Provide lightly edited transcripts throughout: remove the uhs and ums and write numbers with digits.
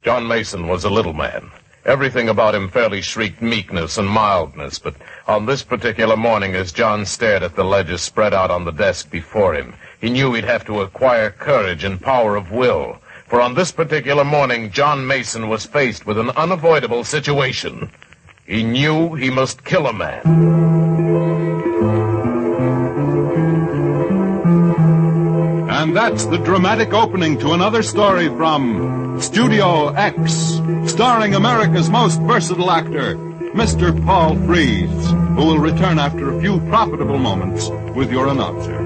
John Mason was a little man. Everything about him fairly shrieked meekness and mildness, but on this particular morning, as John stared at the ledger spread out on the desk before him, he knew he'd have to acquire courage and power of will. For on this particular morning, John Mason was faced with an unavoidable situation. He knew he must kill a man. And that's the dramatic opening to another story from Studio X, starring America's most versatile actor, Mr. Paul Frees, who will return after a few profitable moments with your announcer.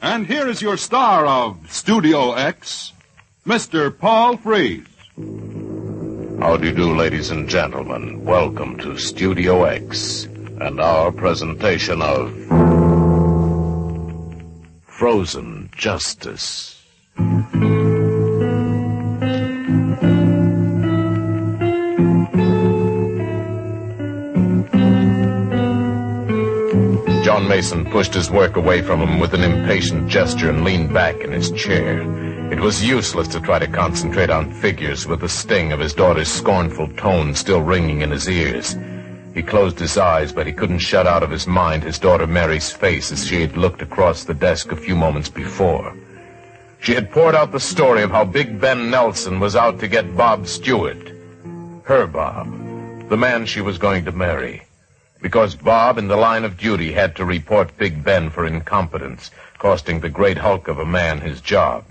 And here is your star of Studio X, Mr. Paul Frees. How do you do, ladies and gentlemen? Welcome to Studio X and our presentation of Frozen Justice. John Mason pushed his work away from him with an impatient gesture and leaned back in his chair. It was useless to try to concentrate on figures with the sting of his daughter's scornful tone still ringing in his ears. He closed his eyes, but he couldn't shut out of his mind his daughter Mary's face as she had looked across the desk a few moments before. She had poured out the story of how Big Ben Nelson was out to get Bob Stewart. Her Bob, the man she was going to marry. Because Bob, in the line of duty, had to report Big Ben for incompetence, costing the great hulk of a man his job.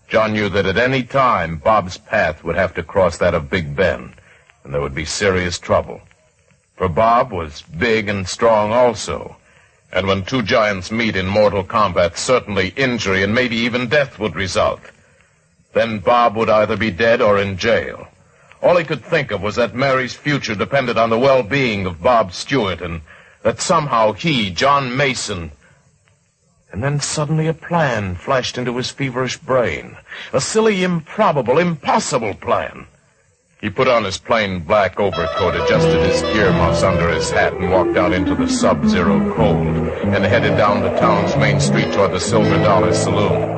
John knew that at any time, Bob's path would have to cross that of Big Ben, and there would be serious trouble. For Bob was big and strong also, and when two giants meet in mortal combat, certainly injury and maybe even death would result. Then Bob would either be dead or in jail. All he could think of was that Mary's future depended on the well-being of Bob Stewart, and that somehow he, John Mason... And then suddenly a plan flashed into his feverish brain. A silly, improbable, impossible plan. He put on his plain black overcoat, adjusted his earmuffs under his hat, and walked out into the sub-zero cold, and headed down the town's main street toward the Silver Dollar Saloon.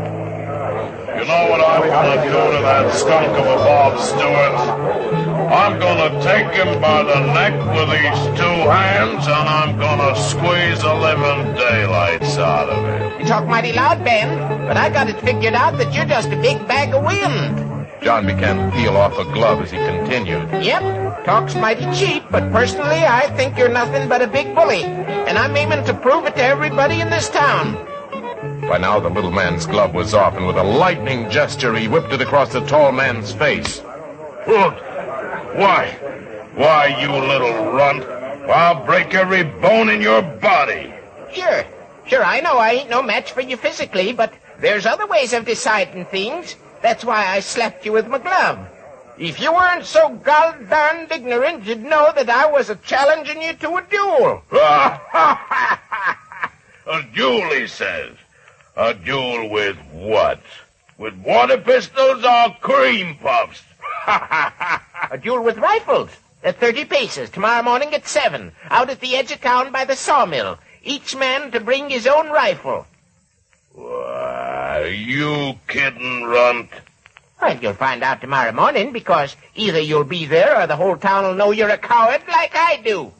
You know what I'm gonna do to that skunk of a Bob Stewart? I'm gonna take him by the neck with these two hands, and I'm gonna squeeze the living daylights out of him. You talk mighty loud, Ben, but I got it figured out that you're just a big bag of wind. John began to peel off a glove as he continued. Yep, talk's mighty cheap, but personally I think you're nothing but a big bully, and I'm aiming to prove it to everybody in this town. By now, the little man's glove was off, and with a lightning gesture, he whipped it across the tall man's face. Look, why, you little runt, I'll break every bone in your body. Sure, I know I ain't no match for you physically, but there's other ways of deciding things. That's why I slapped you with my glove. If you weren't so gol-darned ignorant, you'd know that I was challenging you to a duel. A duel, he says. A duel with what? With water pistols or cream puffs? A duel with rifles at 30 paces tomorrow morning at 7, out at the edge of town by the sawmill. Each man to bring his own rifle. Why, you kidding, runt? Well, you'll find out tomorrow morning, because either you'll be there or the whole town will know you're a coward like I do.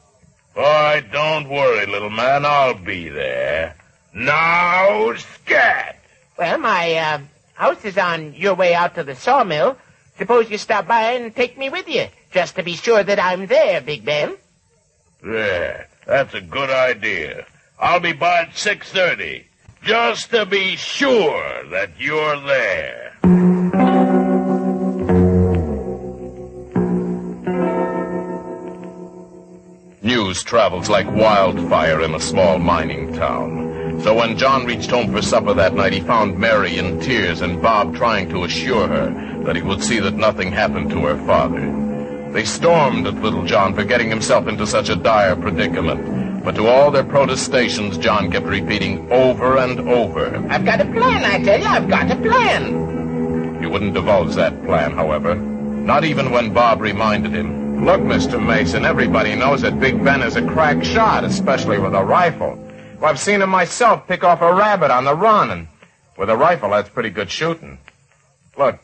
All right, don't worry, little man. I'll be there. Now, scat! Well, my house is on your way out to the sawmill. Suppose you stop by and take me with you, just to be sure that I'm there, Big Ben. Yeah, that's a good idea. I'll be by at 6:30, just to be sure that you're there. News travels like wildfire in a small mining town. So when John reached home for supper that night, he found Mary in tears and Bob trying to assure her that he would see that nothing happened to her father. They stormed at little John for getting himself into such a dire predicament. But to all their protestations, John kept repeating over and over, I've got a plan, I tell you. I've got a plan. He wouldn't divulge that plan, however, not even when Bob reminded him. Look, Mr. Mason, everybody knows that Big Ben is a crack shot, especially with a rifle. Well, I've seen him myself pick off a rabbit on the run, and with a rifle, that's pretty good shooting. Look,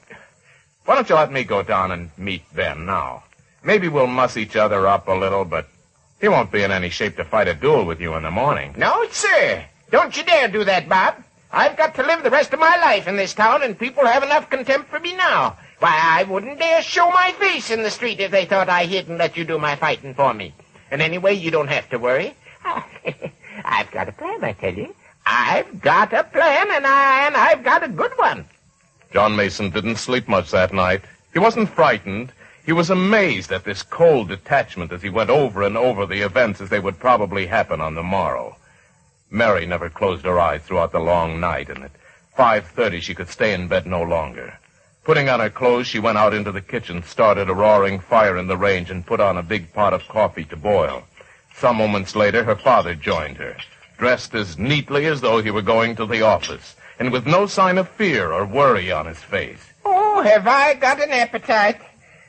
why don't you let me go down and meet Ben now? Maybe we'll muss each other up a little, but he won't be in any shape to fight a duel with you in the morning. No, sir. Don't you dare do that, Bob. I've got to live the rest of my life in this town, and people have enough contempt for me now. Why, I wouldn't dare show my face in the street if they thought I hid and let you do my fighting for me. And anyway, you don't have to worry. I've got a plan, I tell you. I've got a plan, and I've got a good one. John Mason didn't sleep much that night. He wasn't frightened. He was amazed at this cold detachment as he went over and over the events as they would probably happen on the morrow. Mary never closed her eyes throughout the long night, and at 5:30 she could stay in bed no longer. Putting on her clothes, she went out into the kitchen, started a roaring fire in the range, and put on a big pot of coffee to boil. Some moments later, her father joined her, dressed as neatly as though he were going to the office, and with no sign of fear or worry on his face. Oh, have I got an appetite?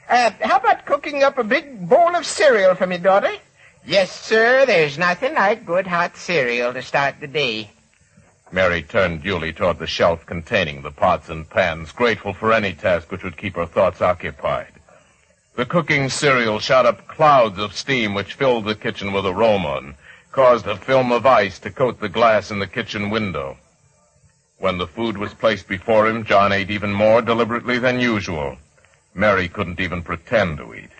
How about cooking up a big bowl of cereal for me, daughter? Yes, sir, there's nothing like good hot cereal to start the day. Mary turned duly toward the shelf containing the pots and pans, grateful for any task which would keep her thoughts occupied. The cooking cereal shot up clouds of steam which filled the kitchen with aroma and caused a film of ice to coat the glass in the kitchen window. When the food was placed before him, John ate even more deliberately than usual. Mary couldn't even pretend to eat.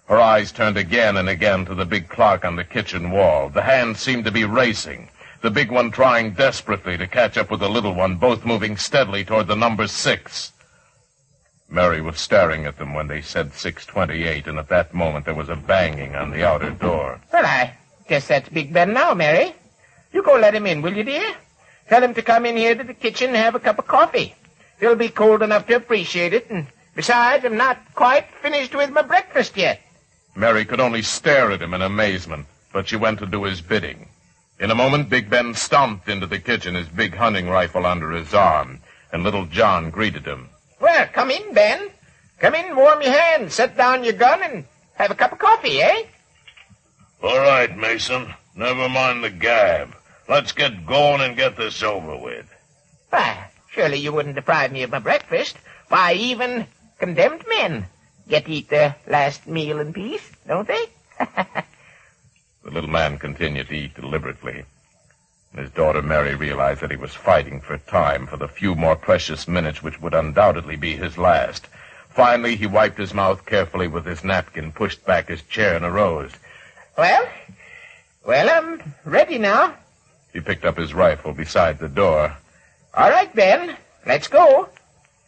Her eyes turned again and again to the big clock on the kitchen wall. The hands seemed to be racing, the big one trying desperately to catch up with the little one, both moving steadily toward the number 6. Mary was staring at them when they said 6:28, and at that moment there was a banging on the outer door. Well, I guess that's Big Ben now, Mary. You go let him in, will you, dear? Tell him to come in here to the kitchen and have a cup of coffee. He'll be cold enough to appreciate it, and besides, I'm not quite finished with my breakfast yet. Mary could only stare at him in amazement, but she went to do his bidding. In a moment, Big Ben stomped into the kitchen, his big hunting rifle under his arm, and little John greeted him. Well, come in, Ben. Come in, warm your hands, set down your gun, and have a cup of coffee, eh? All right, Mason. Never mind the gab. Let's get going and get this over with. Why, surely you wouldn't deprive me of my breakfast. Why, even condemned men get to eat their last meal in peace, don't they? The little man continued to eat deliberately. His daughter Mary realized that he was fighting for time, for the few more precious minutes which would undoubtedly be his last. Finally, he wiped his mouth carefully with his napkin, pushed back his chair, and arose. Well, I'm ready now. He picked up his rifle beside the door. All right, Ben, let's go.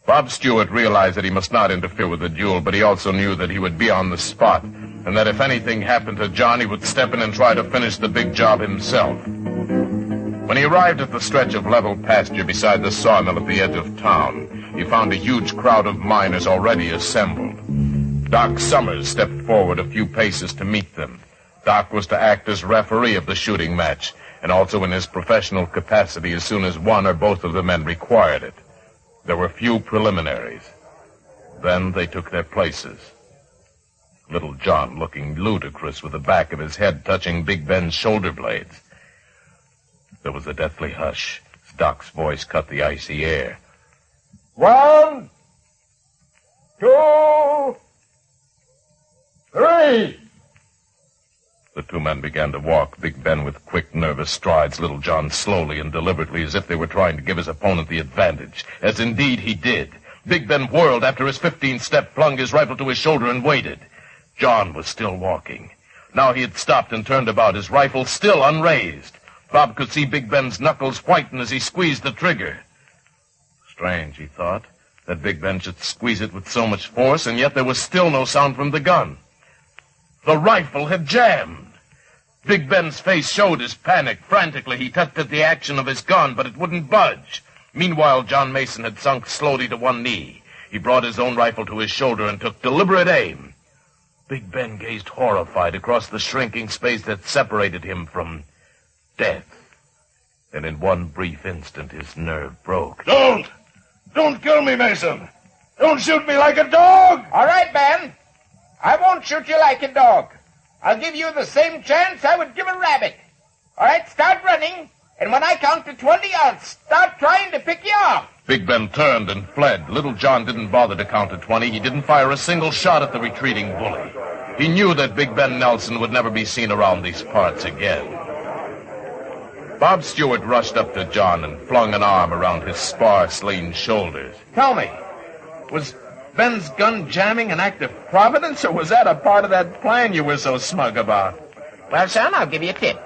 Bob Stewart realized that he must not interfere with the duel, but he also knew that he would be on the spot, and that if anything happened to John, he would step in and try to finish the big job himself. When he arrived at the stretch of level pasture beside the sawmill at the edge of town, he found a huge crowd of miners already assembled. Doc Summers stepped forward a few paces to meet them. Doc was to act as referee of the shooting match, and also in his professional capacity as soon as one or both of the men required it. There were few preliminaries. Then they took their places. Little John looking ludicrous with the back of his head touching Big Ben's shoulder blades. There was a deathly hush as Doc's voice cut the icy air. 1, 2, 3. The two men began to walk, Big Ben with quick, nervous strides, Little John slowly and deliberately, as if they were trying to give his opponent the advantage, as indeed he did. Big Ben whirled after his 15-step, flung his rifle to his shoulder, and waited. John was still walking. Now he had stopped and turned about, his rifle still unraised. Bob could see Big Ben's knuckles whiten as he squeezed the trigger. Strange, he thought, that Big Ben should squeeze it with so much force, and yet there was still no sound from the gun. The rifle had jammed. Big Ben's face showed his panic. Frantically, he tugged at the action of his gun, but it wouldn't budge. Meanwhile, John Mason had sunk slowly to one knee. He brought his own rifle to his shoulder and took deliberate aim. Big Ben gazed horrified across the shrinking space that separated him from death. And in one brief instant, his nerve broke. Don't kill me, Mason! Don't shoot me like a dog! All right, Ben. I won't shoot you like a dog. I'll give you the same chance I would give a rabbit. All right, start running, and when I count to 20, I'll start trying to pick you off. Big Ben turned and fled. Little John didn't bother to count to 20. He didn't fire a single shot at the retreating bully. He knew that Big Ben Nelson would never be seen around these parts again. Bob Stewart rushed up to John and flung an arm around his sparse, lean shoulders. Tell me, was Ben's gun jamming an act of providence, or was that a part of that plan you were so smug about? Well, son, I'll give you a tip.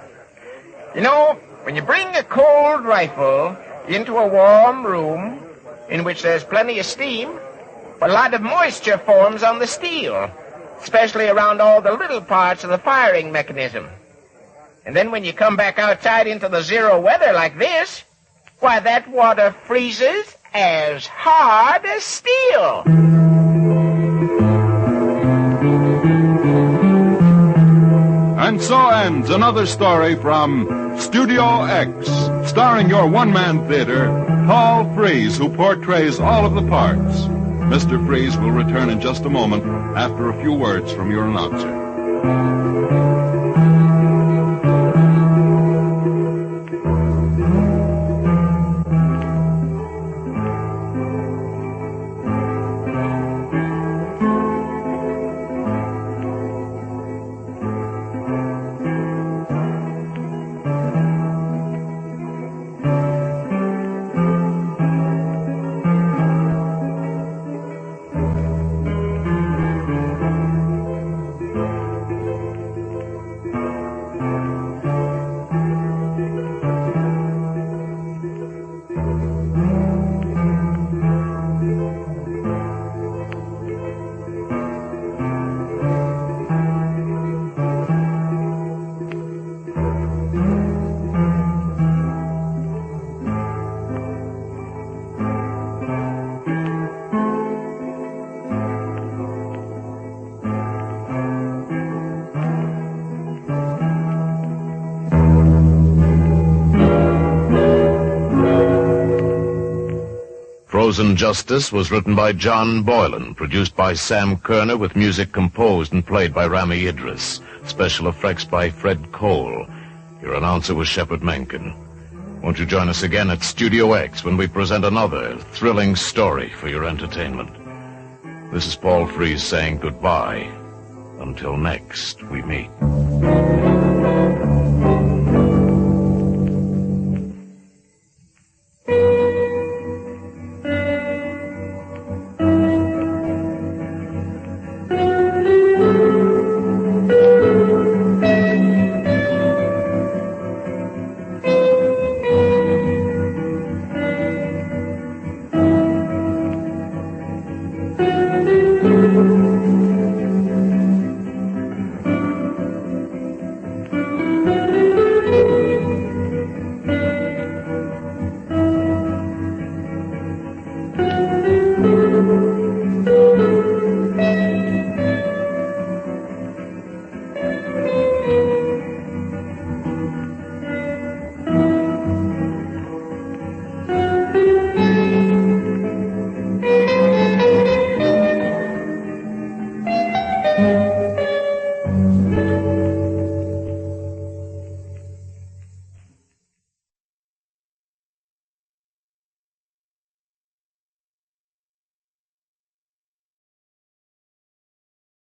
You know, when you bring a cold rifle into a warm room in which there's plenty of steam, a lot of moisture forms on the steel, especially around all the little parts of the firing mechanism. And then when you come back outside into the zero weather like this, why, that water freezes as hard as steel. And so ends another story from Studio X, starring your one-man theater, Paul Frees, who portrays all of the parts. Mr. Frees will return in just a moment after a few words from your announcer. Frozen Justice was written by John Boylan, produced by Sam Kerner, with music composed and played by Rami Idris. Special effects by Fred Cole. Your announcer was Shepard Menken. Won't you join us again at Studio X when we present another thrilling story for your entertainment? This is Paul Frees saying goodbye. Until next we meet.